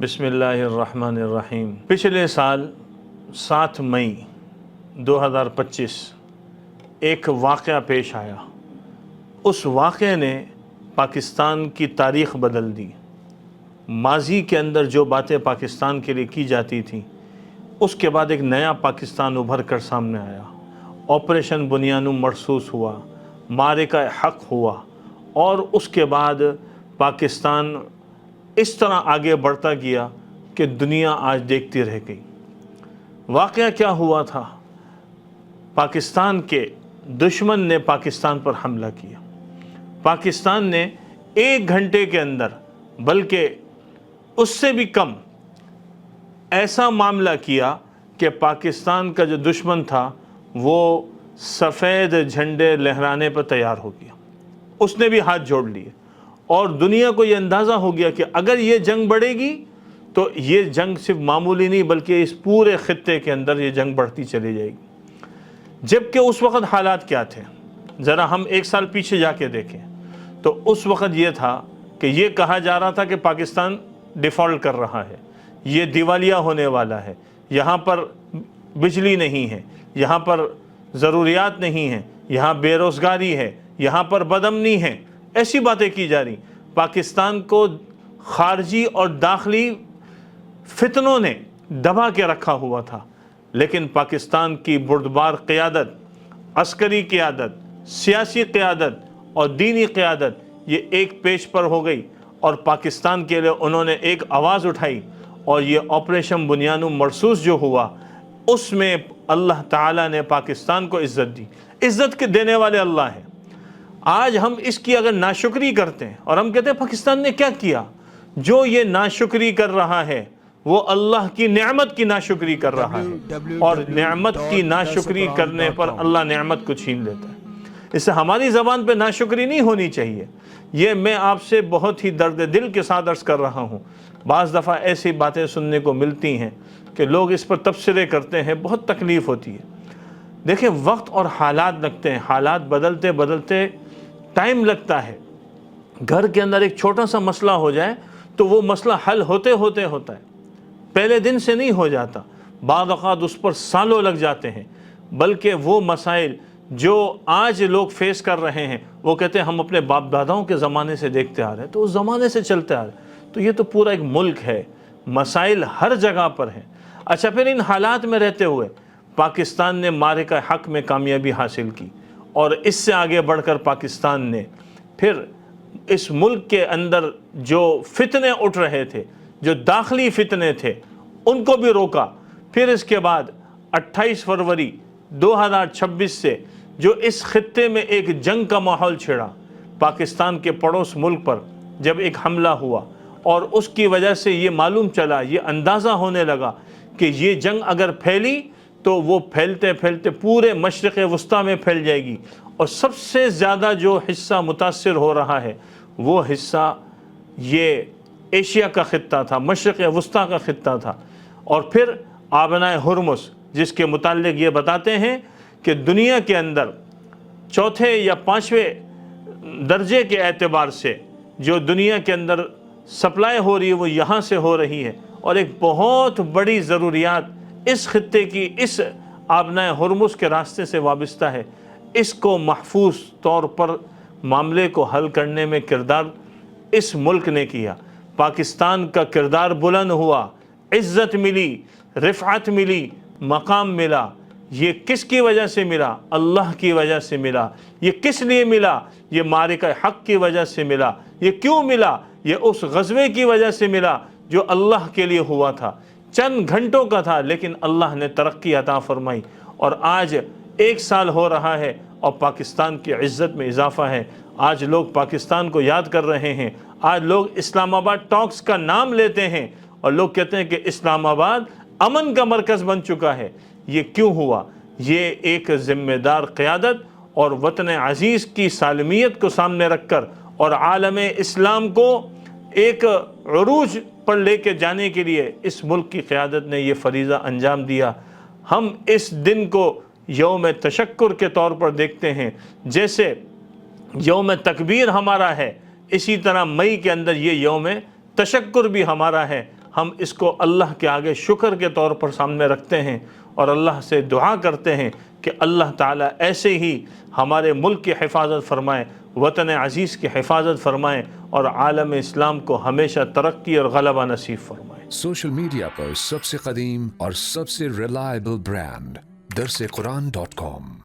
बिस्मिल्लाहिर्रहमानिर्रहीम। पिछले साल 7 मई 2025 एक वाक़या पेश आया। उस वाक़े ने पाकिस्तान की तारीख़ बदल दी। माजी के अंदर जो बातें पाकिस्तान के लिए की जाती थी, उसके बाद एक नया पाकिस्तान उभर कर सामने आया। ऑपरेशन बुनियानु मरसूस हुआ, मारिका हक़ हुआ और उसके बाद पाकिस्तान इस तरह आगे बढ़ता गया कि दुनिया आज देखती रह गई। वाक़या क्या हुआ था? पाकिस्तान के दुश्मन ने पाकिस्तान पर हमला किया। पाकिस्तान ने 1 घंटे के अंदर, बल्कि उससे भी कम, ऐसा मामला किया कि पाकिस्तान का जो दुश्मन था वो सफ़ेद झंडे लहराने पर तैयार हो गया। उसने भी हाथ जोड़ लिए और दुनिया को ये अंदाज़ा हो गया कि अगर ये जंग बढ़ेगी तो ये जंग सिर्फ मामूली नहीं बल्कि इस पूरे ख़ित्ते के अंदर ये जंग बढ़ती चली जाएगी। जबकि उस वक़्त हालात क्या थे, ज़रा हम 1 साल पीछे जाके देखें तो उस वक़्त ये था कि ये कहा जा रहा था कि पाकिस्तान डिफ़ॉल्ट कर रहा है, ये दिवालिया होने वाला है, यहाँ पर बिजली नहीं है, यहाँ पर ज़रूरियात नहीं है, यहाँ बेरोज़गारी है, यहाँ पर बदअमनी है, ऐसी बातें की जा रही। पाकिस्तान को ख़ारजी और दाखिली फितनों ने दबा के रखा हुआ था, लेकिन पाकिस्तान की बुर्दबार क़यादत, अस्करी क़यादत, सियासी क़यादत और दीनी क़यादत ये एक पेज पर हो गई और पाकिस्तान के लिए उन्होंने एक आवाज़ उठाई और ये ऑपरेशन बुनियानु मरसूस जो हुआ उसमें अल्लाह ताला ने पाकिस्तान को इज़्ज़त दी। इज़्ज़त के देने वाले अल्लाह है। आज हम इसकी अगर नाशुक्री करते हैं और हम कहते हैं पाकिस्तान ने क्या किया, जो ये नाशुक्री कर रहा है वो अल्लाह की नेमत की नाशुक्री कर रहा है और नेमत की नाशुक्री करने पर अल्लाह नेमत को छीन लेता है। इससे हमारी ज़बान पे नाशुक्री नहीं होनी चाहिए। ये मैं आपसे बहुत ही दर्द दिल के साथ अर्ज़ कर रहा हूँ। बाज़ दफ़ा ऐसी बातें सुनने को मिलती हैं कि लोग इस पर तबसरे करते हैं, बहुत तकलीफ़ होती है। देखिए, वक्त और हालात लगते हैं, हालात बदलते बदलते टाइम लगता है। घर के अंदर एक छोटा सा मसला हो जाए तो वो मसला हल होते होते होता है, पहले दिन से नहीं हो जाता। बाद औक़ात उस पर सालों लग जाते हैं। बल्कि वो मसाइल जो आज लोग फेस कर रहे हैं वो कहते हैं हम अपने बाप दादाओं के ज़माने से देखते आ रहे हैं, तो उस ज़माने से चलते आ रहे हैं। तो ये तो पूरा एक मुल्क है, मसाइल हर जगह पर हैं। अच्छा, फिर इन हालात में रहते हुए पाकिस्तान ने मारिका हक़ में कामयाबी हासिल की और इससे आगे बढ़कर पाकिस्तान ने फिर इस मुल्क के अंदर जो फितने उठ रहे थे, जो दाखिली फितने थे, उनको भी रोका। फिर इसके बाद 28 फरवरी 2026 से जो इस खित्ते में एक जंग का माहौल छिड़ा, पाकिस्तान के पड़ोस मुल्क पर जब एक हमला हुआ और उसकी वजह से ये मालूम चला, ये अंदाज़ा होने लगा कि ये जंग अगर फैली तो वो फैलते फैलते पूरे मशरिक़ वस्ता में फैल जाएगी और सबसे ज़्यादा जो हिस्सा मुतासिर हो रहा है वो हिस्सा ये एशिया का ख़ित्ता था, मशरिक़ वस्ता का ख़ित्ता था। और फिर आबनाए हुर्मुस, जिसके मुताल्लिक़ ये बताते हैं कि दुनिया के अंदर चौथे या 5वें दर्जे के एतबार से जो दुनिया के अंदर सप्लाई हो रही है वो यहाँ से हो रही है और एक बहुत बड़ी ज़रूरियात इस खित्ते की इस आबनाए हुर्मुस के रास्ते से वाबस्ता है। इसको महफूज तौर पर मामले को हल करने में किरदार इस मुल्क ने किया। पाकिस्तान का किरदार बुलंद हुआ, इज़्ज़त मिली, रिफ़अत मिली, मकाम मिला। ये किसकी वजह से मिला? अल्लाह की वजह से मिला। ये किस लिए मिला? ये मारिका हक़ की वजह से मिला। ये क्यों मिला? ये उस ग़ज़वे की वजह से मिला जो अल्लाह के लिए हुआ था। चंद घंटों का था लेकिन अल्लाह ने तरक्की अता फ़रमाई और आज 1 साल हो रहा है और पाकिस्तान की इज़्ज़त में इजाफ़ा है। आज लोग पाकिस्तान को याद कर रहे हैं। आज लोग इस्लामाबाद टॉक्स का नाम लेते हैं और लोग कहते हैं कि इस्लामाबाद अमन का मरकज़ बन चुका है। ये क्यों हुआ? ये एक ज़िम्मेदार क़यादत और वतन अज़ीज़ की सालमियत को सामने रख कर और आलम इस्लाम को एक उरूज पर लेके जाने के लिए इस मुल्क की क़यादत ने ये फ़रीज़ा अंजाम दिया। हम इस दिन को यौम तशक्कुर के तौर पर देखते हैं। जैसे यौम तकबीर हमारा है, इसी तरह मई के अंदर ये यौम तशक्कुर भी हमारा है। ہم اس کو اللہ کے آگے شکر کے طور پر سامنے رکھتے ہیں اور اللہ سے دعا کرتے ہیں کہ اللہ تعالیٰ ایسے ہی ہمارے ملک کی حفاظت فرمائے، وطن عزیز کی حفاظت فرمائے اور عالم اسلام کو ہمیشہ ترقی اور غلبہ نصیب فرمائے۔ سوشل میڈیا پر سب سے قدیم اور سب سے ریلائبل برانڈ درسقرآن.com